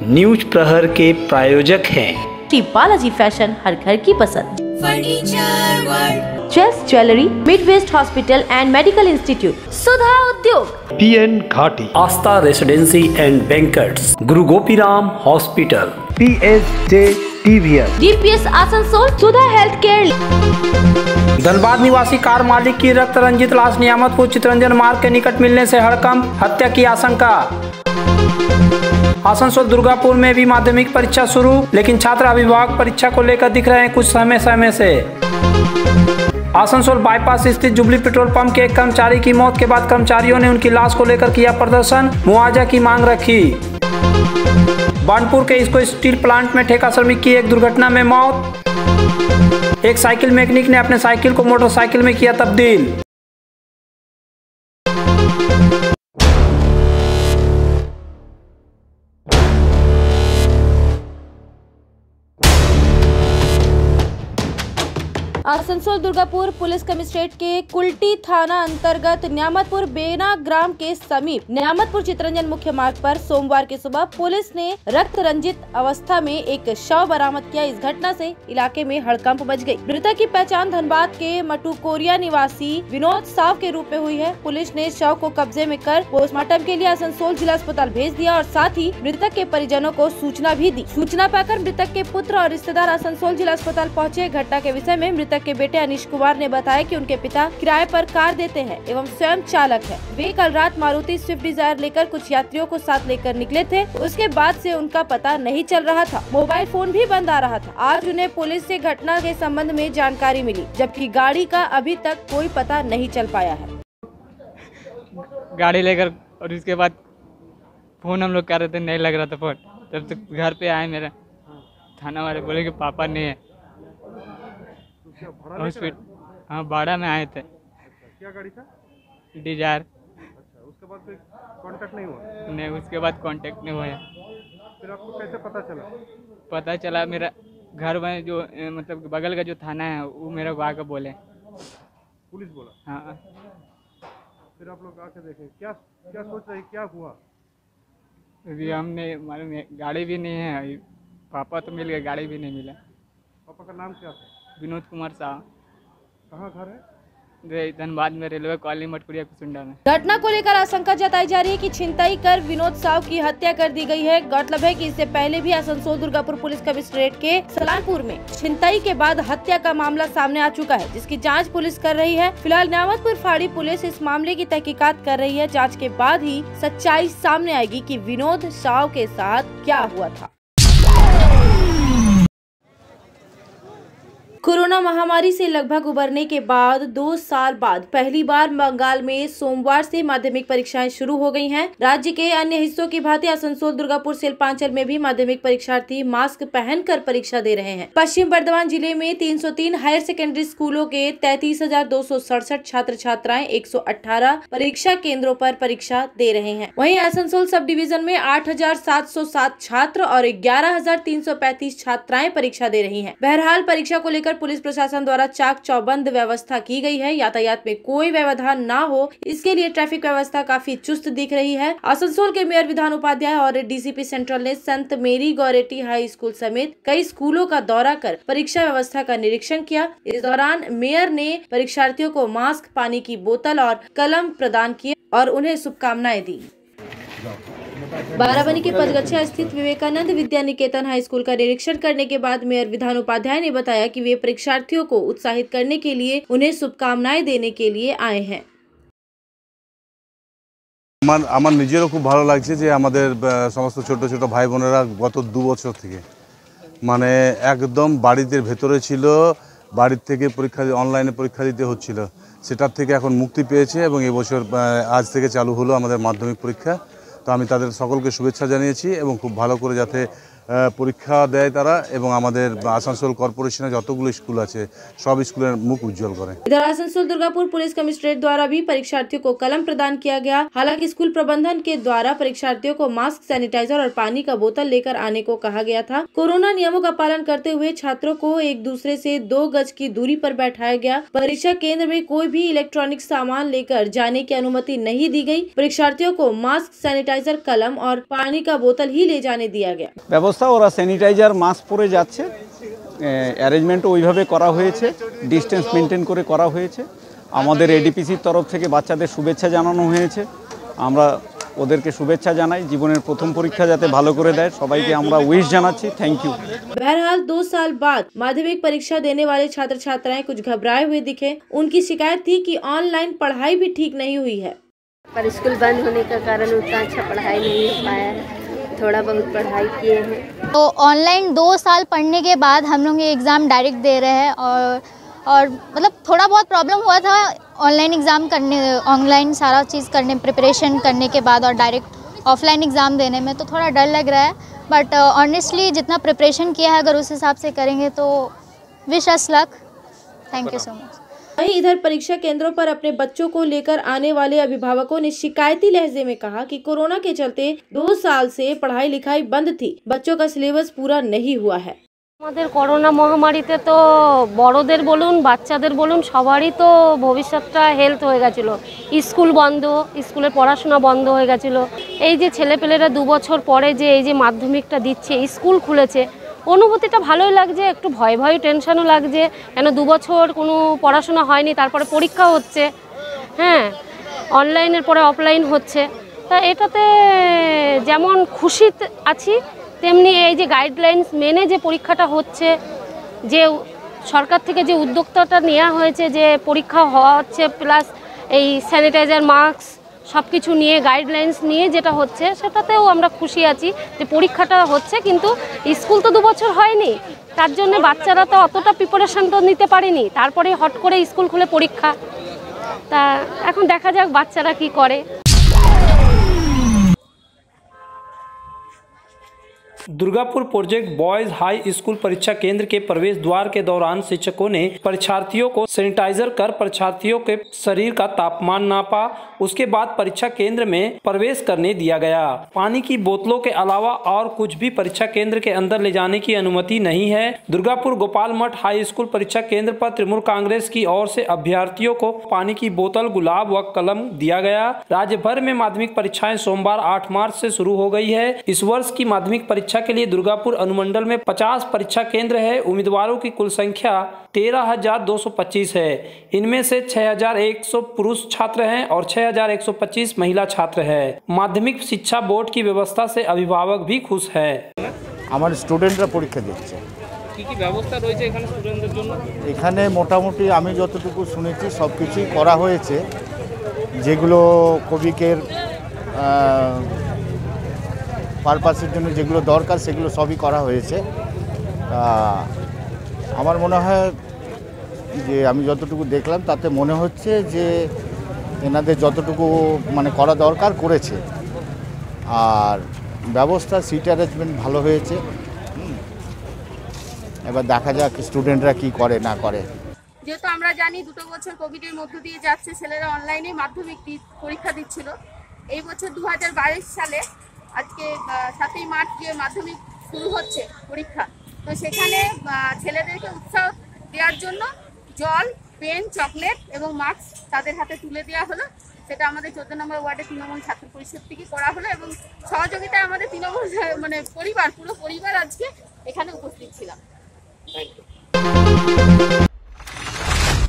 News प्रहर के प्रायोजक हैं श्री बालाजी फैशन, हर घर की पसंद। Furniture world, chase jewellery, Midwest hospital and medical institute, Sudha Udyog, PN Ghati, Astha residency and banquets, Guru Gopiram hospital, PSJ TVS, DPS Asansol, Sudha health care. Dhanbad निवासी कार मालिक की रक्त रंजित लाश नियामतपुर चितरंजन मार्ग के निकट मिलने से हड़कंप, हत्या की आशंका। आसनसोल दुर्गापुर में भी माध्यमिक परीक्षा शुरू, लेकिन छात्र अभिभावक परीक्षा को लेकर दिख रहे हैं कुछ समय से। आसनसोल बाईपास स्थित जुबली पेट्रोल पंप के एक कर्मचारी की मौत के बाद कर्मचारियों ने उनकी लाश को लेकर किया प्रदर्शन, मुआवजा की मांग रखी। बानपुर के इसको स्टील प्लांट में ठेका श्रमिक की एक दुर्घटना में मौत। एक साइकिल मैकेनिक ने अपने साइकिल को मोटरसाइकिल में किया तब्दील। आसनसोल दुर्गापुर पुलिस कमिश्नरेट के कुल्टी थाना अंतर्गत नियामतपुर बेना ग्राम के समीप नियामतपुर चितरंजन मुख्य मार्ग पर सोमवार की सुबह पुलिस ने रक्त रंजित अवस्था में एक शव बरामद किया। इस घटना से इलाके में हड़कंप मच गई। मृतक की पहचान धनबाद के मटुकोरिया निवासी विनोद साव के रूप में हुई है। पुलिस ने शव को कब्जे में कर पोस्टमार्टम के लिए आसनसोल जिला अस्पताल भेज दिया और साथ ही मृतक के परिजनों को सूचना भी दी। सूचना पाकर मृतक के पुत्र और रिश्तेदार आसनसोल जिला अस्पताल पहुँचे। घटना के विषय में मृतक के बेटे अनिश कुमार ने बताया कि उनके पिता किराए पर कार देते हैं एवं स्वयं चालक है। वे कल रात मारुति स्विफ्ट डिजायर लेकर कुछ यात्रियों को साथ लेकर निकले थे। उसके बाद से उनका पता नहीं चल रहा था, मोबाइल फोन भी बंद आ रहा था। आज उन्हें पुलिस से घटना के संबंध में जानकारी मिली, जबकि गाड़ी का अभी तक कोई पता नहीं चल पाया है। गाड़ी लेकर और उसके बाद फोन हम लोग कर रहे थे, नहीं लग रहा था फोन। तब तक घर पे आए मेरा थाना वाले, बोले कि पापा नहीं है हॉस्पिटल। हाँ, बाड़ा में आए थे। क्या गाड़ी था? डिजायर। उसके बाद कोई कांटेक्ट नहीं हुआ? नहीं, उसके बाद कांटेक्ट नहीं हुआ। फिर आपको कैसे पता चला? पता चला मेरा घर में जो मतलब बगल का जो थाना है वो मेरे को आकर बोले। पुलिस बोला? हाँ। फिर आप लोग आके देखे, क्या क्या सोच रहे, क्या हुआ? अभी हमने मालूम है, गाड़ी भी नहीं है। पापा तो मिल गए, गाड़ी भी नहीं मिला। पापा का नाम क्या था? विनोद कुमार साहब। कहाँ घर है? धनबाद में, रेलवे कॉलोनी मटकुरिया कुसुंडा में। घटना को लेकर आशंका जताई जा रही है कि छिनताई कर विनोद साव की हत्या कर दी गई है। गौरतलब है कि इससे पहले भी आसनसोल दुर्गापुर पुलिस कमिश्नरेट के सलानपुर में छिनताई के बाद हत्या का मामला सामने आ चुका है, जिसकी जांच पुलिस कर रही है। फिलहाल नियामतपुर फाड़ी पुलिस इस मामले की तहकीकात कर रही है। जाँच के बाद ही सच्चाई सामने आएगी कि विनोद साव के साथ क्या हुआ था। कोरोना महामारी से लगभग उबरने के बाद 2 साल बाद पहली बार बंगाल में सोमवार से माध्यमिक परीक्षाएं शुरू हो गई हैं। राज्य के अन्य हिस्सों की भांति आसनसोल दुर्गापुर शिल्पांचल में भी माध्यमिक परीक्षार्थी मास्क पहनकर परीक्षा दे रहे हैं। पश्चिम बर्धमान जिले में 303 हायर सेकेंडरी स्कूलों के 33,267 छात्र छात्राएं 118 परीक्षा केंद्रों पर परीक्षा दे रहे हैं। वहीं आसनसोल सब डिवीजन में 8,707 छात्र और 11,335 छात्राएं परीक्षा दे रही है। बहरहाल परीक्षा को लेकर पुलिस प्रशासन द्वारा चाक चौबंद व्यवस्था की गई है। यातायात में कोई व्यवधान ना हो, इसके लिए ट्रैफिक व्यवस्था काफी चुस्त दिख रही है। आसनसोल के मेयर विधान उपाध्याय और डीसीपी सेंट्रल ने संत मेरी गौरेटी हाई स्कूल समेत कई स्कूलों का दौरा कर परीक्षा व्यवस्था का निरीक्षण किया। इस दौरान मेयर ने परीक्षार्थियों को मास्क, पानी की बोतल और कलम प्रदान किए और उन्हें शुभकामनाएं दी। बाराबनी के पदगच्छा स्थित विवेकानंद विद्या निकेतन हाई स्कूल का निरीक्षण करने के बाद मेयर विधान उपाध्याय ने बताया कि वे परीक्षार्थियों को उत्साहित करने के लिए उन्हें शुभकामनाएं देने के लिए आए हैं। আমার নিজেরও খুব ভালো লাগছে যে আমাদের সমস্ত ছোট ছোট ভাই বোনেরা গত 2 বছর থেকে মানে একদম বাড়িতে ভেতরে ছিল, বাড়ি থেকে পরীক্ষা অনলাইনে পরীক্ষা দিতে হচ্ছিল, সেটার থেকে এখন মুক্তি পেয়েছে এবং এই বছর আজ থেকে চালু হলো আমাদের মাধ্যমিক পরীক্ষা। তো আমি তাদের সকলকে শুভেচ্ছা জানিয়েছি এবং খুব ভালো করে যাতে পরীক্ষা দেয় তারা এবং আমাদের আসানসোল কর্পোরেশনে যতগুলো স্কুল আছে সব স্কুলের মুখ উজ্জ্বল করে। इधर आसनसोल दुर्गापुर पुलिस कमिश्नरेट द्वारा भी परीक्षार्थियों को कलम प्रदान किया गया। हालांकि स्कूल प्रबंधन के द्वारा परीक्षार्थियों को मास्क, सैनिटाइजर और पानी का बोतल लेकर आने को कहा गया था। कोरोना नियमों का पालन करते हुए छात्रों को एक दूसरे से 2 गज की दूरी पर बैठाया गया। परीक्षा केंद्र में कोई भी इलेक्ट्रॉनिक सामान लेकर जाने की अनुमति नहीं दी गई। परीक्षार्थियों को मास्क, सैनिटाइजर, कलम और पानी का बोतल ही ले जाने दिया गया। ব্যবস্থা ওরা স্যানিটাইজার মাস্ক পরে যাচ্ছে, অ্যারেঞ্জমেন্টও ওইভাবে করা হয়েছে, ডিস্টেন্স মেনটেন করে করা হয়েছে। আমাদের এডিপিসির তরফ থেকে বাচ্চাদের শুভেচ্ছা জানানো হয়েছে, আমরা ওদেরকে শুভেচ্ছা জানাই, জীবনের প্রথম পরীক্ষা যাতে ভালো করে দেয় সবাইকে আমরা উইশ জানাচ্ছি। Thank you. बहरहाल 2 साल बाद माध्यमिक परीक्षा देने वाले छात्र छात्राएं कुछ घबराए हुए दिखे। उनकी शिकायत थी कि ऑनलाइन पढ़ाई भी ठीक नहीं हुई है। पर स्कूल बंद होने का कारण उतना अच्छा पढ़ाई नहीं हो पाया है, थोड़ा बहुत पढ़ाई किए हैं। तो ऑनलाइन 2 साल पढ़ने के बाद हम लोग ये एग्ज़ाम डायरेक्ट दे रहे हैं और मतलब थोड़ा बहुत प्रॉब्लम हुआ था ऑनलाइन एग्ज़ाम करने, ऑनलाइन सारा चीज़ करने, प्रिपरेशन करने के बाद और डायरेक्ट ऑफलाइन एग्ज़ाम देने में तो थोड़ा डर लग रहा है। बट ऑनेस्टली जितना प्रिपरेशन किया है अगर उस हिसाब से करेंगे तो wish us luck. Thank you so much. वहीं इधर परीक्षा केंद्रों पर अपने बच्चों को लेकर आने वाले अभिभावकों ने शिकायती लहजे में कहा कि कोरोना के चलते 2 साल से पढ़ाई लिखाई बंद थी, बच्चों का सिलेबस पूरा नहीं हुआ है। আমাদের করোনা মহামারীতে তো বড়দের বলুন বাচ্চাদের বলুন সবারই তো ভবিষ্যৎটা হেলথ হয়ে গেছিলো। স্কুল বন্ধ, স্কুলের পড়াশোনা বন্ধ হয়ে গেছিলো। এই যে ছেলেপেলেরা 2 বছর পরে যে এই যে মাধ্যমিকটা দিচ্ছে, স্কুল খুলেছে, অনুভূতিটা ভালোই লাগছে, একটু ভয় ভয় টেনশনও লাগছে, কেন 2 বছর কোনো পড়াশোনা হয়নি, তারপরে পরীক্ষা হচ্ছে, হ্যাঁ অনলাইনের পরে অফলাইন হচ্ছে। তা এটাতে যেমন খুশি আছি তেমনি এই যে গাইডলাইন্স মেনে যে পরীক্ষাটা হচ্ছে, যে সরকার থেকে যে উদ্যোক্তাটা নেওয়া হয়েছে যে পরীক্ষা হচ্ছে প্লাস এই স্যানিটাইজার, মাস্ক সব কিছু নিয়ে গাইডলাইন্স নিয়ে যেটা হচ্ছে সেটাতেও আমরা খুশি আছি যে পরীক্ষাটা হচ্ছে। কিন্তু স্কুল তো 2 বছর হয়নি, তার জন্য বাচ্চারা তো অতটা প্রিপারেশন তো নিতে পারেনি, তারপরে হট করে স্কুল খুলে পরীক্ষা। তা এখন দেখা যাক বাচ্চারা কি করে। Durgapur project boys high school परीक्षा केंद्र के प्रवेश द्वार के दौरान शिक्षकों ने परीक्षार्थियों को सैनिटाइजर कर परीक्षार्थियों के शरीर का तापमान नापा। उसके बाद परीक्षा केंद्र में प्रवेश करने दिया गया। पानी की बोतलों के अलावा और कुछ भी परीक्षा केंद्र के अंदर ले जाने की अनुमति नहीं है। दुर्गापुर गोपाल मठ हाई स्कूल परीक्षा केंद्र पर तृणमूल कांग्रेस की ओर से अभ्यर्थियों को पानी की बोतल, गुलाब व कलम दिया गया। राज्य भर में माध्यमिक परीक्षाएं सोमवार 8 मार्च से शुरू हो गई है। इस वर्ष की माध्यमिक परीक्षा के लिए दुर्गापुर अनुमंडल में 50 परीक्षा केंद्र है। उम्मीदवारों की कुल संख्या 13,225 है। इनमें से 6,100 पुरुष छात्र हैं और 6,125 महिला छात्र हैं। माध्यमिक शिक्षा बोर्ड की व्यवस्था से अभिभावक भी खुश है। আমার স্টুডেন্টরা পরীক্ষা দিচ্ছে। কি কি ব্যবস্থা রয়েছে এখানে স্টুডেন্টদের জন্য? এখানে মোটামুটি আমি যতটুকু শুনেছি সব কিছুই করা হয়েছে, যেগুলো কোভিডের পারপাসের জন্য যেগুলো দরকার সেগুলো সবই করা হয়েছে। আমার মনে হয় যে আমি যতটুকু দেখলাম তাতে মনে হচ্ছে যে এনাদের যতটুকু মানে করা দরকার করেছে। আর ব্যবস্থা সিট অ্যারেঞ্জমেন্ট ভালো হয়েছে। এবার দেখা যাক স্টুডেন্টরা কি করে না করে। যেহেতু আমরা জানি 2 বছর কোভিডের মধ্য দিয়ে যাচ্ছে, ছেলেরা অনলাইনে মাধ্যমিক পরীক্ষা দিচ্ছিল। এই বছর 2022 সালে আজকে 7ই মার্চ যে মাধ্যমিক শুরু হচ্ছে পরীক্ষা, তো সেখানে ছেলেদেরকে উৎসাহ দেওয়ার জন্য জল, পেন, চকলেট এবং মাস্ক তাদের হাতে তুলে দেওয়া হলো। সেটা আমাদের 14 নম্বর ওয়ার্ডে তৃণমূল ছাত্র পরিষদ থেকে করা হলো এবং সহযোগিতায় আমাদের তৃণমূল মানে পরিবার, পুরো পরিবার আজকে এখানে উপস্থিত ছিলাম।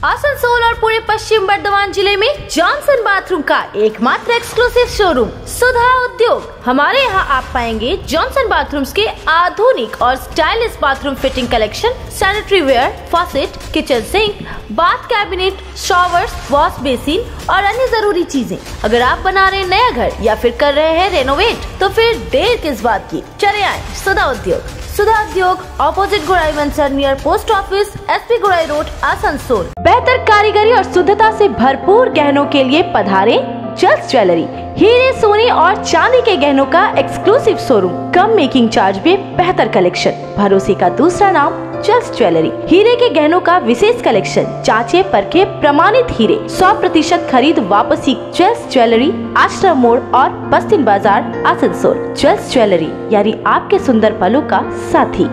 आसनसोल और पूरे पश्चिम बर्धमान जिले में जॉनसन बाथरूम का एकमात्र एक्सक्लूसिव शोरूम सुधा उद्योग। हमारे यहाँ आप पाएंगे जॉनसन बाथरूम्स के आधुनिक और stylish bathroom fitting collection, sanitary ware, faucet, kitchen sink, bath cabinet, showers, wash basin और अन्य जरूरी चीजें। अगर आप बना रहे हैं नया घर या फिर कर रहे हैं रेनोवेट तो फिर देर किस बात की, चले आए सुधा उद्योग। सुधा उद्योग ऑपोजिट गोराई मंसर नियर पोस्ट ऑफिस, SP गोराई रोड, आसनसोल। बेहतर कारीगरी और शुद्धता से भरपूर गहनों के लिए पधारें जल्द ज्वेलरी। हीरे, सोने और चांदी के गहनों का एक्सक्लूसिव शोरूम, कम मेकिंग चार्ज में बेहतर कलेक्शन, भरोसे का दूसरा नाम ज्वेल्स ज्वेलरी। हीरे के गहनों का विशेष कलेक्शन, जांचे परखे प्रमाणित हीरे, 100% खरीद वापसी। ज्वेल्स ज्वेलरी, आश्रम मोड़ और बस्तिन बाजार, आसनसोल। ज्वेल्स ज्वेलरी यानी आपके सुंदर पलों का साथी।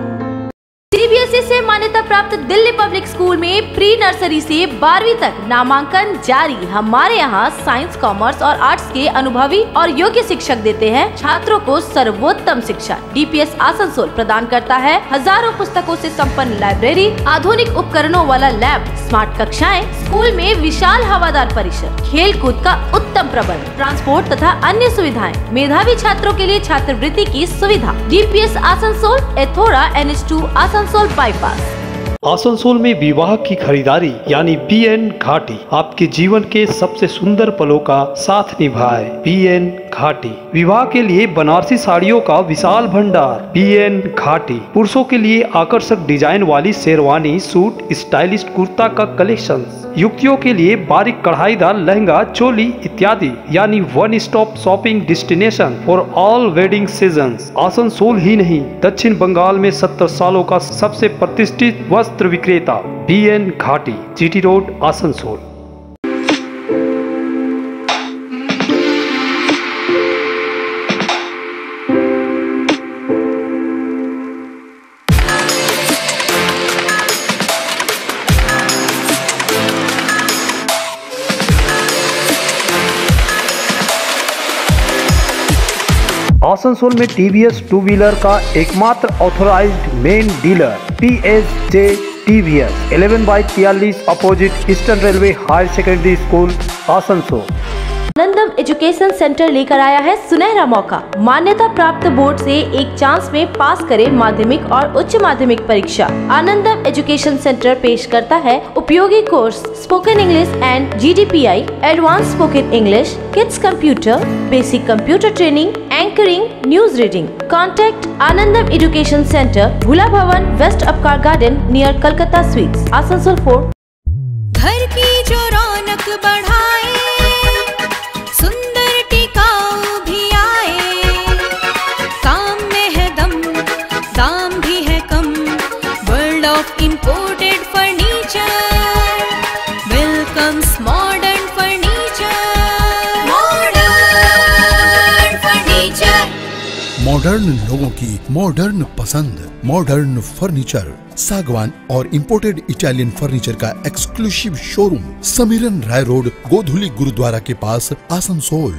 सीबीएसई से मान्यता प्राप्त दिल्ली पब्लिक स्कूल में प्री नर्सरी से 12वीं तक नामांकन जारी। हमारे यहाँ साइंस, कॉमर्स और आर्ट्स के अनुभवी और योग्य शिक्षक देते हैं छात्रों को सर्वोत्तम शिक्षा। डीपीएस आसनसोल प्रदान करता है हजारों पुस्तकों से संपन्न लाइब्रेरी, आधुनिक उपकरणों वाला लैब, स्मार्ट कक्षाएं, स्कूल में विशाल हवादार परिसर, खेल कूद का उत्तम प्रबंध, ट्रांसपोर्ट तथा अन्य सुविधाएं, मेधावी छात्रों के लिए छात्रवृत्ति की सुविधा। डीपीएस आसनसोल, एथोरा NH2 आसनसोल बाईपास। आसनसोल में विवाह की खरीदारी यानी BN घाटी आपके जीवन के सबसे सुंदर पलों का साथ निभाए। BN घाटी विवाह के लिए बनारसी साड़ियों का विशाल भंडार। BN घाटी पुरुषों के लिए आकर्षक डिजाइन वाली शेरवानी, सूट, स्टाइलिश कुर्ता का कलेक्शन, युवतियों के लिए बारीक कढ़ाईदार लहंगा, चोली इत्यादि यानी one stop shopping destination for all wedding seasons. Asansol ही नहीं, दक्षिण बंगाल में 70 सालों का सबसे प्रतिष्ठित वस्त्र विक्रेता BN घाटी, GT रोड, आसनसोल। आसनसोल में TVS टू व्हीलर का एकमात्र authorised main dealer PSJ TVS 11/43 opposite eastern railway higher secondary school, Asansol. Anandam education centre लेकर आया है सुनहरा मौका। मान्यता प्राप्त बोर्ड से एक चांस में पास करें माध्यमिक और उच्च माध्यमिक परीक्षा। आनंदम एजुकेशन सेंटर पेश करता है उपयोगी course spoken English and GDPI, advance spoken English, kids computer, basic computer training, anchoring, news reading. Contact Anandam education centre, Bhula Bhavan, west Apcar garden, near Calcutta sweets, Asansol 4। घर की जो रौनक बढ़ाए, सुंदर टिकाऊ भी आए, काम में है दम, दाम भी है कम, world of imported furniture, welcomes modern furniture, modern furniture. Modern लोगों की मॉडर्न पसंद, मॉडर्न फर्नीचर, सागवान और इंपोर्टेड इटालियन फर्नीचर का exclusive showroom, Samiran Rai road, Godhuli gurdwara के पास, आसनसोल।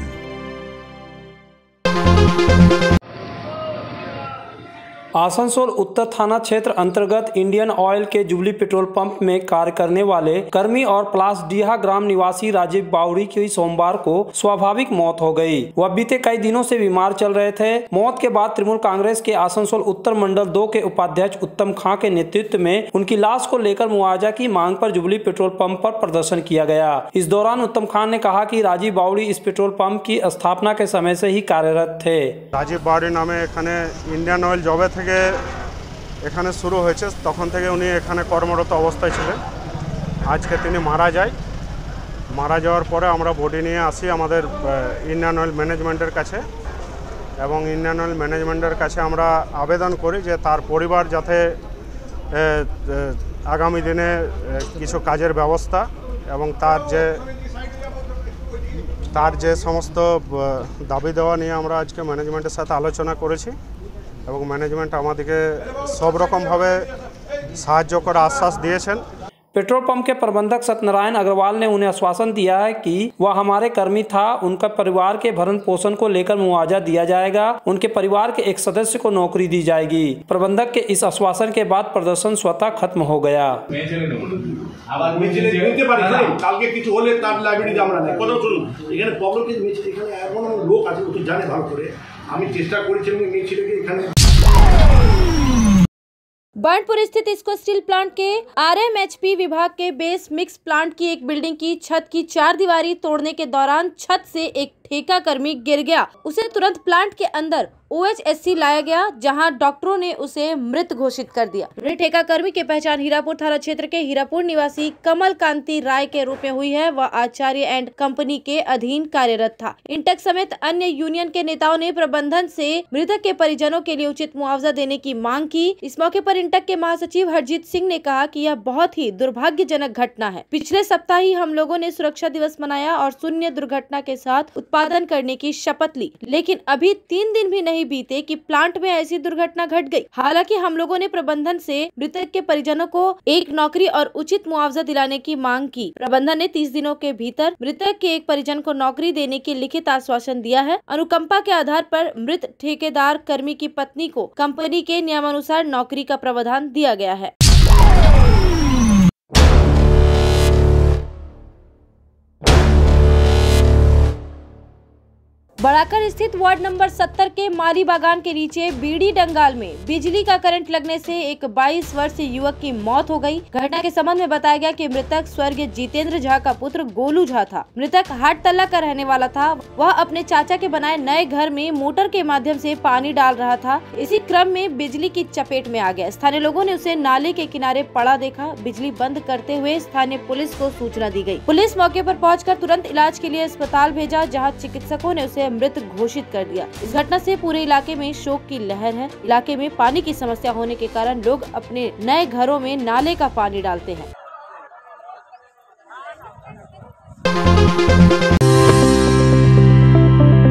आसनसोल उत्तर थाना क्षेत्र अंतर्गत इंडियन ऑयल के जुबली पेट्रोल पंप में कार्य करने वाले कर्मी और प्लासडीहा ग्राम निवासी राजीव बावड़ी की सोमवार को स्वाभाविक मौत हो गई। वह बीते कई दिनों से बीमार चल रहे थे। मौत के बाद तृणमूल कांग्रेस के आसनसोल उत्तर मंडल 2 के उपाध्यक्ष उत्तम खां के नेतृत्व में उनकी लाश को लेकर मुआवजा की मांग पर जुबली पेट्रोल पंप पर प्रदर्शन किया गया। इस दौरान उत्तम खां ने कहा कि राजीव बावड़ी इस पेट्रोल पंप की स्थापना के समय से ही कार्यरत थे। राजीव बावड़ी नामे इंडियन ऑयल जबे থেকে এখানে শুরু হয়েছে তখন থেকে উনি এখানে কর্মরত অবস্থায় ছিলেন। আজকে তিনি মারা যায়। মারা যাওয়ার পরে আমরা বডি নিয়ে আসি আমাদের ইন্ডিয়ান অয়েল ম্যানেজমেন্টের কাছে এবং ইন্ডিয়ান অয়েল ম্যানেজমেন্টের কাছে আমরা আবেদন করি যে তার পরিবার যাতে আগামী দিনে কিছু কাজের ব্যবস্থা এবং তার যে সমস্ত দাবি দেওয়া নিয়ে আমরা আজকে ম্যানেজমেন্টের সাথে আলোচনা করেছি এবং ম্যানেজমেন্ট আমাদেরকে সব রকমভাবে সাহায্য করার আশ্বাস দিয়েছেন। पेट्रोल पंप के प्रबंधक सत्यनारायण अग्रवाल ने उन्हें आश्वासन दिया है कि वह हमारे कर्मी था, उनका परिवार के भरण पोषण को लेकर मुआवजा दिया जाएगा, उनके परिवार के एक सदस्य को नौकरी दी जाएगी। प्रबंधक के इस आश्वासन के बाद प्रदर्शन स्वतः खत्म हो गया। बर्नपुर स्थित इसको स्टील प्लांट के RMHP विभाग के बेस मिक्स प्लांट की एक बिल्डिंग की छत की 4 दीवारी तोड़ने के दौरान छत से एक ठेका कर्मी गिर गया। उसे तुरंत प्लांट के अंदर OHSC लाया गया, जहां डॉक्टरों ने उसे मृत घोषित कर दिया। मृत ठेका कर्मी की पहचान हीरापुर थाना क्षेत्र के हीरापुर निवासी कमल कांति राय के रूप में हुई है। वह आचार्य एंड कंपनी के अधीन कार्यरत था। इंटक समेत अन्य यूनियन के नेताओं ने प्रबंधन से मृतक के परिजनों के लिए उचित मुआवजा देने की मांग की। इस मौके पर इंटक के महासचिव हरजीत सिंह ने कहा कि यह बहुत ही दुर्भाग्यजनक घटना है। पिछले सप्ताह ही हम लोगों ने सुरक्षा दिवस मनाया और शून्य दुर्घटना के साथ उत्पादन करने की शपथ ली, लेकिन अभी 3 दिन भी नहीं बीते कि प्लांट में ऐसी दुर्घटना घट गई। हालांकि हम लोगों ने प्रबंधन से मृतक के परिजनों को एक नौकरी और उचित मुआवजा दिलाने की मांग की। प्रबंधन ने 30 दिनों के भीतर मृतक के एक परिजन को नौकरी देने की लिखित आश्वासन दिया है। अनुकंपा के आधार पर मृत ठेकेदार कर्मी की पत्नी को कंपनी के नियमानुसार नौकरी का प्रावधान दिया गया है। बड़ाकर स्थित वार्ड नंबर 70 के माली बागान के नीचे बीड़ी डंगाल में बिजली का करंट लगने से एक 22 वर्षीय युवक की मौत हो गई। घटना के संबंध में बताया गया कि मृतक स्वर्गीय जितेंद्र झा का पुत्र गोलू झा था। मृतक हाट तल्ला का रहने वाला था। वह अपने चाचा के बनाए नए घर में मोटर के माध्यम से पानी डाल रहा था। इसी क्रम में बिजली की चपेट में आ गया। स्थानीय लोगों ने उसे नाले के किनारे पड़ा देखा। बिजली बंद करते हुए स्थानीय पुलिस को सूचना दी गई। पुलिस मौके पर पहुंचकर तुरंत इलाज के लिए अस्पताल भेजा, जहां चिकित्सकों ने उसे मृत घोषित कर दिया। इस घटना से पूरे इलाके में शोक की लहर है। इलाके में पानी की समस्या होने के कारण लोग अपने नए घरों में नाले का पानी डालते हैं।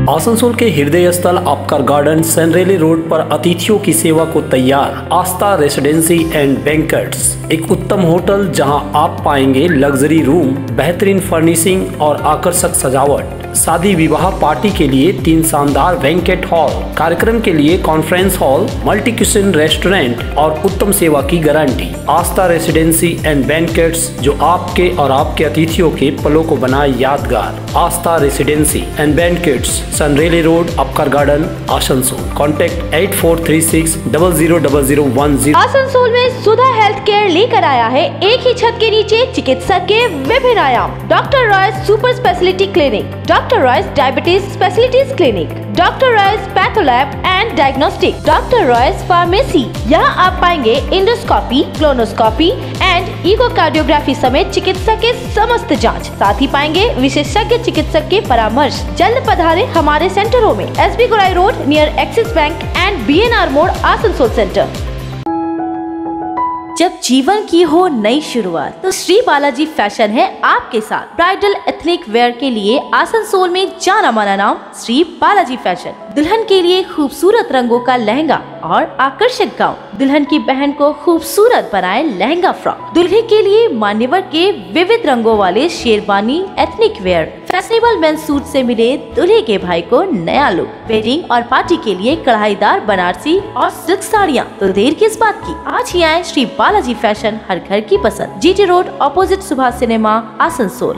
आसनसोल के हृदय स्थल अपकर गार्डन सनरेली रोड पर अतिथियों की सेवा को तैयार आस्था रेसिडेंसी एंड बैंक्वेट्स, एक उत्तम होटल जहां आप पाएंगे लग्जरी रूम, बेहतरीन फर्निशिंग और आकर्षक सजावट। शादी विवाह पार्टी के लिए 3 शानदार बैंक्वेट हॉल, कार्यक्रम के लिए conference hall, multi kitchen restaurant और उत्तम सेवा की guarantee. Aastha residency and banquets, जो आपके और आपके अतिथियों के पलों को बनाए यादगार। Astha residency and banquets, Sen Raleigh road, Apcar garden, Asansol. Contact 8436000010। Asansol में सुधा हेल्थ केयर लेकर आया है एक ही छत के नीचे चिकित्सक के विभिन्न आयाम। Doctor Royce super speciality clinic, doctor Royce diabetes specialities clinic, doctor Royce patholab and diagnostic, doctor Royce pharmacy. यहाँ आप पाएंगे इंडोस्कोपी, क्लोनोस्कोपी एंड इकोकार्डियोग्राफी समेत चिकित्सा के समस्त जांच। साथ ही पाएंगे विशेषज्ञ चिकित्सक के परामर्श। जल्द पधारे हमारे सेंटरों में SB गुराई road near axis bank and BNR मोड़, आसनसोल सेंटर। जब जीवन की हो नई शुरुआत तो श्री बालाजी फैशन है आपके साथ। ब्राइडल एथनिक वेयर के लिए आसनसोल में जाना माना नाम श्री बालाजी फैशन। दुल्हन के लिए खूबसूरत रंगों का लहंगा और आकर्षक गाउन, दुल्हन की बहन को खूबसूरत बनाए लहंगा फ्रॉक, दुल्हे के लिए मान्यवर के विविध रंगों वाले sherwani ethnic wear, fashionable men's suit से मिले दूल्हे के भाई को नया लुक, वेडिंग और पार्टी के लिए कढ़ाईदार बनारसी और सिल्क साड़ियाँ। तो देर किस बात की, आज ही आए श्री बालाजी फैशन, हर घर की पसंद। GT road opposite Subhash cinema, Asansol.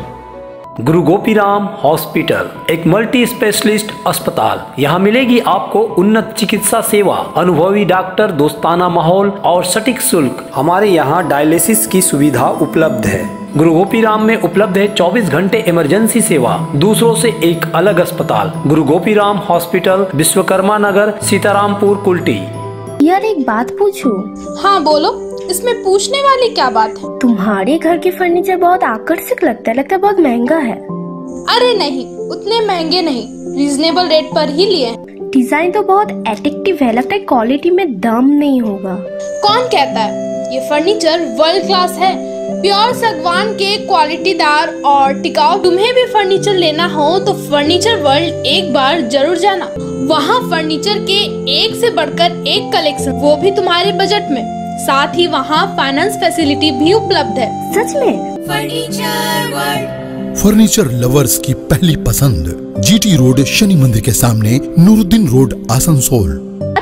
गुरु गोपीराम हॉस्पिटल, एक मल्टी स्पेशलिस्ट अस्पताल। यहाँ मिलेगी आपको उन्नत चिकित्सा सेवा, अनुभवी डॉक्टर, दोस्ताना माहौल और सटीक शुल्क। हमारे यहाँ डायलिसिस की सुविधा उपलब्ध है। गुरु गोपीराम में उपलब्ध है 24 घंटे इमरजेंसी सेवा, दूसरों से एक अलग अस्पताल। गुरु गोपीराम हॉस्पिटल, विश्वकर्मा नगर, सीतारामपुर, कुल्टी। यार एक बात पूछूं? हाँ बोलो, इसमें पूछने वाली क्या बात है? तुम्हारे घर के फर्नीचर बहुत आकर्षक लगता है बहुत महंगा है। अरे नहीं, उतने महंगे नहीं, रीजनेबल रेट पर ही लिए। डिजाइन तो बहुत एट्रैक्टिव है, लगता है क्वालिटी में दम नहीं होगा। कौन कहता है? ये फर्नीचर वर्ल्ड क्लास है, प्योर सागवान के क्वालिटीदार और टिकाऊ। तुम्हें भी फर्नीचर लेना हो तो फर्नीचर वर्ल्ड एक बार जरूर जाना। वहाँ फर्नीचर के एक से बढ़कर एक कलेक्शन, वो भी तुम्हारे बजट में। साथ ही वहाँ फाइनेंस फैसिलिटी भी उपलब्ध है। सच में फर्नीचर वर्ल्ड, फर्नीचर लवर्स की पहली पसंद। GT रोड, शनि मंदिर के सामने, नूरुद्दीन रोड, आसनसोल।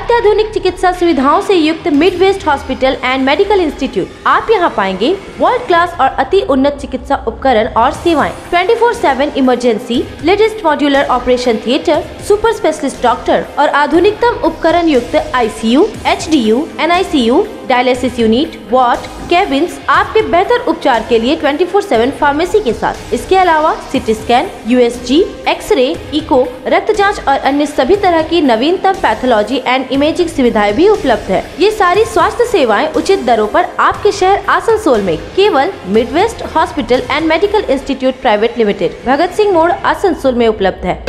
अत्याधुनिक चिकित्सा सुविधाओं से युक्त Mid waste hospital and medical Institute. आप यहाँ पाएंगे वर्ल्ड क्लास और अति उन्नत चिकित्सा उपकरण और सेवाएं, 24/7 emergency, latest modular operation theatre, super specialist doctor और आधुनिकतम उपकरण युक्त ICU, HDU, NICU, dialysis unit, ward, cabins आपके बेहतर उपचार के लिए 24/7 फार्मेसी के साथ। इसके अलावा CT scan, USG, X-ray, echo, रक्त जांच और अन्य सभी तरह की नवीनतम पैथोलॉजी एंड इमेजिंग सुविधाएं भी उपलब्ध है। ये सारी स्वास्थ्य सेवाएं उचित दरों पर आपके शहर आसनसोल में केवल Midwest hospital and medical institute private limited, Bhagat Singh मोड़, आसनसोल में उपलब्ध है।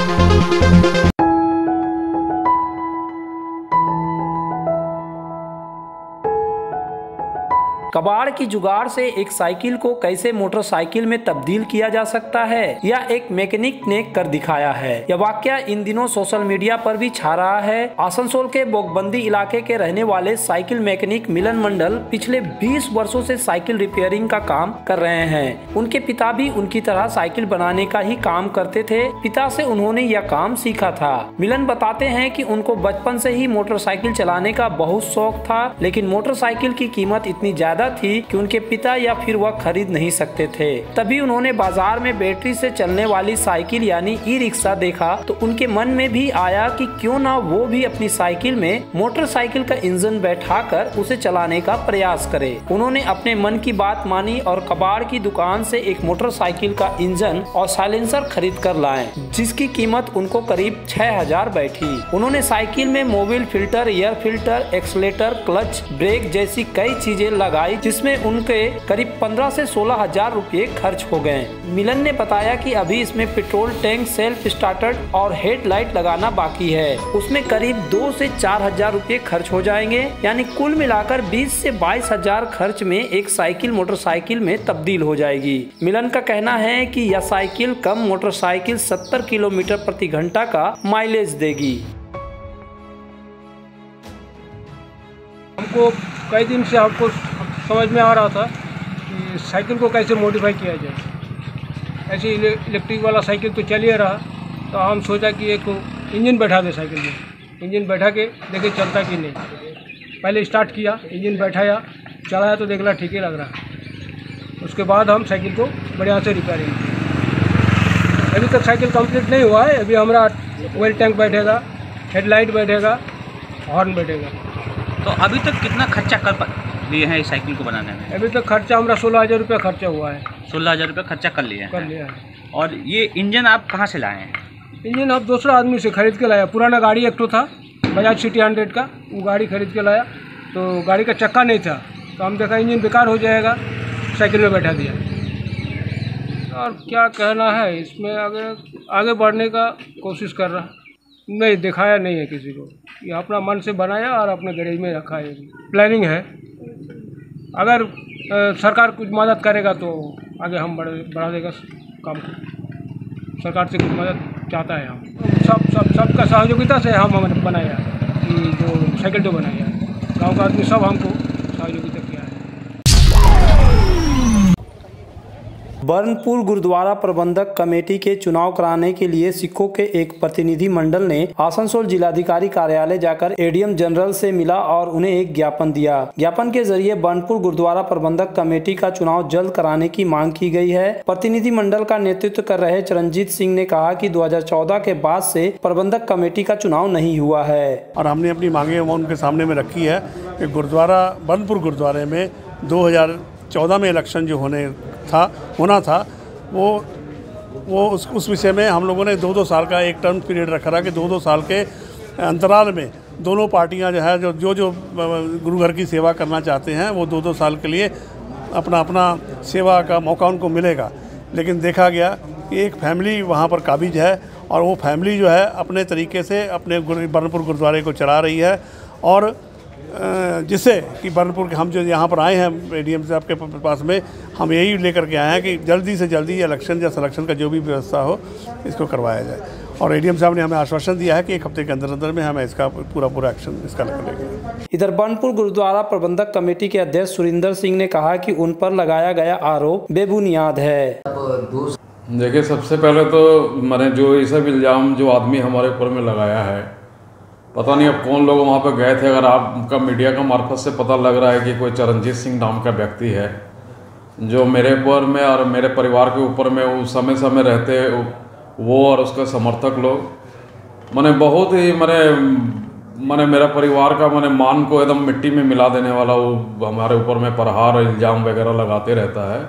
कबाड़ की जुगाड़ से एक साइकिल को कैसे मोटरसाइकिल में तब्दील किया जा सकता है, यह एक मैकेनिक ने कर दिखाया है। यह वाकया इन दिनों सोशल मीडिया पर भी छा रहा है। आसनसोल के बोकबंदी इलाके के रहने वाले साइकिल मैकेनिक मिलन मंडल पिछले 20 वर्षों से साइकिल रिपेयरिंग का काम कर रहे हैं। उनके पिता भी उनकी तरह साइकिल बनाने का ही काम करते थे। पिता से उन्होंने यह काम सीखा था। मिलन बताते हैं कि उनको बचपन से ही मोटरसाइकिल चलाने का बहुत शौक था, लेकिन मोटरसाइकिल की कीमत इतनी ज्यादा थी कि उनके पिता या फिर वह खरीद नहीं सकते थे। तभी उन्होंने बाजार में बैटरी से चलने वाली साइकिल यानी ई-रिक्शा देखा तो उनके मन में भी आया कि क्यों ना वो भी अपनी साइकिल में मोटरसाइकिल का इंजन बैठाकर उसे चलाने का प्रयास करे। उन्होंने अपने मन की बात मानी और कबाड़ की दुकान से एक मोटरसाइकिल का इंजन और साइलेंसर खरीद कर लाए, जिसकी कीमत उनको करीब 6000 बैठी। उन्होंने साइकिल में Mobil filter, air filter, accelerator, clutch, brake जैसी कई चीजें लगाई, जिसमें उनके करीब 15 से 16 हजार रुपये खर्च हो गए। मिलन ने बताया कि अभी इसमें पेट्रोल टैंक, सेल्फ स्टार्टर और हेडलाइट लगाना बाकी है। उसमें करीब 2 से 4 हजार रुपये खर्च हो जाएंगे, यानी कुल मिलाकर 20 से 22 हजार खर्च में एक साइकिल मोटरसाइकिल में तब्दील हो जाएगी। मिलन का कहना है कि यह साइकिल कम मोटरसाइकिल 70 किलोमीटर प्रति घंटा का माइलेज देगी। हमको कई दिन से हमको समझ में आ रहा था कि साइकिल को कैसे मॉडिफाई किया जाए। ऐसे इलेक्ट्रिक वाला साइकिल तो चल ही रहा, तो हम सोचा कि एक इंजन बैठा दे साइकिल में। इंजन बैठा के देखे चलता कि नहीं। पहले स्टार्ट किया, इंजन बैठाया, चलाया तो देखला ठीक ही लग रहा। उसके बाद हम साइकिल को बढ़िया से रिपेयरिंग किया। अभी तक साइकिल कंप्लीट नहीं हुआ है। अभी हमारा ऑयल टैंक बैठेगा, हेडलाइट बैठेगा, हॉर्न बैठेगा। तो अभी तक कितना खर्चा कर लिए हैं इस साइकिल को बनाने में? अभी तक खर्चा हमारा 16,000 रुपया खर्चा हुआ है। 16,000 रुपया खर्चा कर लिया है। और ये इंजन आप कहाँ से लाए हैं? इंजन आप दूसरा आदमी से खरीद के लाया। पुराना गाड़ी एक तो था बजाज सिटी 100 का, वो गाड़ी खरीद के लाया। तो गाड़ी का चक्का नहीं था, तो हम देखा इंजन बेकार हो जाएगा, साइकिल में बैठा दिया। और क्या कहना है इसमें, आगे बढ़ने का कोशिश कर रहा, नहीं दिखाया नहीं है किसी को। ये अपना मन से बनाया और अपने गैरेज में रखा है। प्लानिंग है, अगर सरकार कुछ मदद करेगा तो आगे हम बढ़ा देगा काम को। सरकार से कुछ मदद चाहता है हम। सबका सहयोगिता से हम बनाया, जो साइकिल तो बनाया, गांव का आदमी सब हमको सहयोगिता किया है। बर्नपुर गुरुद्वारा प्रबंधक कमेटी के चुनाव कराने के लिए सिखों के एक प्रतिनिधि मंडल ने आसनसोल जिलाधिकारी कार्यालय जाकर एडीएम जनरल से मिला और उन्हें एक ज्ञापन दिया। ज्ञापन के जरिए बर्नपुर गुरुद्वारा प्रबंधक कमेटी का चुनाव जल्द कराने की मांग की गई है। प्रतिनिधि मंडल का नेतृत्व कर रहे चरणजीत सिंह ने कहा कि 2014 के बाद से प्रबंधक कमेटी का चुनाव नहीं हुआ है और हमने अपनी मांगे उनके सामने में रखी है कि गुरुद्वारा बर्नपुर गुरुद्वारे में 2014 में इलेक्शन जो होना था वो उस विषय में हम लोगों ने 2-2 साल का एक टर्म पीरियड रखा था कि 2-2 साल के अंतराल में दोनों पार्टियां जो है जो गुरु घर की सेवा करना चाहते हैं वो 2-2 साल के लिए अपना सेवा का मौका उनको मिलेगा। लेकिन देखा गया कि एक फैमिली वहाँ पर काबिज है और वो फैमिली जो है अपने तरीके से अपने बर्नपुर गुरुद्वारे को चला रही है और जिससे कि बर्नपुर के हम जो यहाँ पर आए हैं एडीएम साहब के पास में हम यही लेकर के आए हैं कि जल्दी से जल्दी इलेक्शन या सिलेक्शन का जो भी व्यवस्था हो इसको करवाया जाए। और एडीएम साहब ने हमें आश्वासन दिया है कि 1 हफ्ते के अंदर में हम इसका पूरा एक्शन इसका लेंगे। इधर बर्नपुर गुरुद्वारा प्रबंधक कमेटी के अध्यक्ष सुरिंदर सिंह ने कहा कि उन पर लगाया गया आरोप बेबुनियाद है। देखिए, सबसे पहले तो मैंने जो ये सब इल्ज़ाम जो आदमी हमारे ऊपर में लगाया है पता नहीं अब कौन लोग वहाँ पर गए थे। अगर आपका मीडिया का मार्फत से पता लग रहा है कि कोई चरणजीत सिंह नाम का व्यक्ति है जो मेरे ऊपर में और मेरे परिवार के ऊपर में वो समय समय रहते, वो और उसके समर्थक लोग मैंने बहुत ही मैंने मेरा परिवार का मान को एकदम मिट्टी में मिला देने वाला वो हमारे ऊपर में प्रहार इल्ज़ाम वगैरह लगाते रहता है।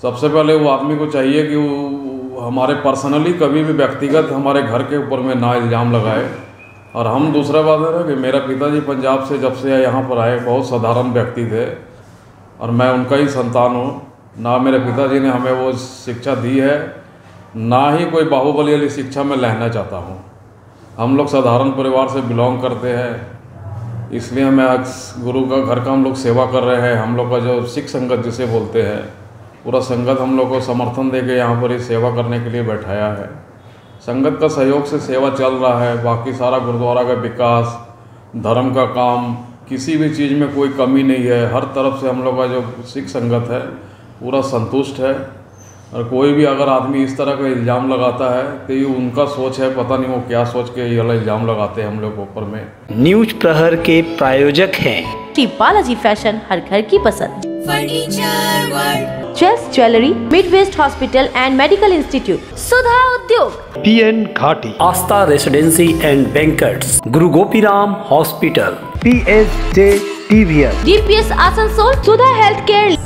सबसे पहले वो आदमी को चाहिए कि वो हमारे पर्सनली कभी भी व्यक्तिगत हमारे घर के ऊपर में ना इल्ज़ाम लगाए। और हम दूसरा बात है कि मेरा पिताजी पंजाब से जब से यहाँ पर आए बहुत साधारण व्यक्ति थे और मैं उनका ही संतान हूँ। ना मेरे पिताजी ने हमें वो शिक्षा दी है, ना ही कोई बाहुबली वाली शिक्षा में लेना चाहता हूँ। हम लोग साधारण परिवार से बिलोंग करते हैं, इसलिए हमें गुरु का घर का हम लोग सेवा कर रहे हैं। हम लोग का जो सिख संगत जिसे बोलते हैं, पूरा संगत हम लोग को समर्थन दे के यहाँ पर ही सेवा करने के लिए बैठाया है। संगत का सहयोग से सेवा चल रहा है। बाकी सारा गुरुद्वारा का विकास, धर्म का काम, किसी भी चीज़ में कोई कमी नहीं है। हर तरफ से हम लोग का जो सिख संगत है पूरा संतुष्ट है। और कोई भी अगर आदमी इस तरह का इल्ज़ाम लगाता है तो ये उनका सोच है, पता नहीं वो क्या सोच के ये इल्ज़ाम लगाते हैं हम लोग ऊपर में। न्यूज प्रहर के प्रायोजक हैं श्री बालाजी फैशन, हर घर की पसंद। Furniture world, chase jewellery, mid waste hospital and medical institute, Sudha Udyog, PN Ghati, Astha residency and banquets, Guru Gopiram hospital, PSJ TVS, DPS Asansol, Sudha health care.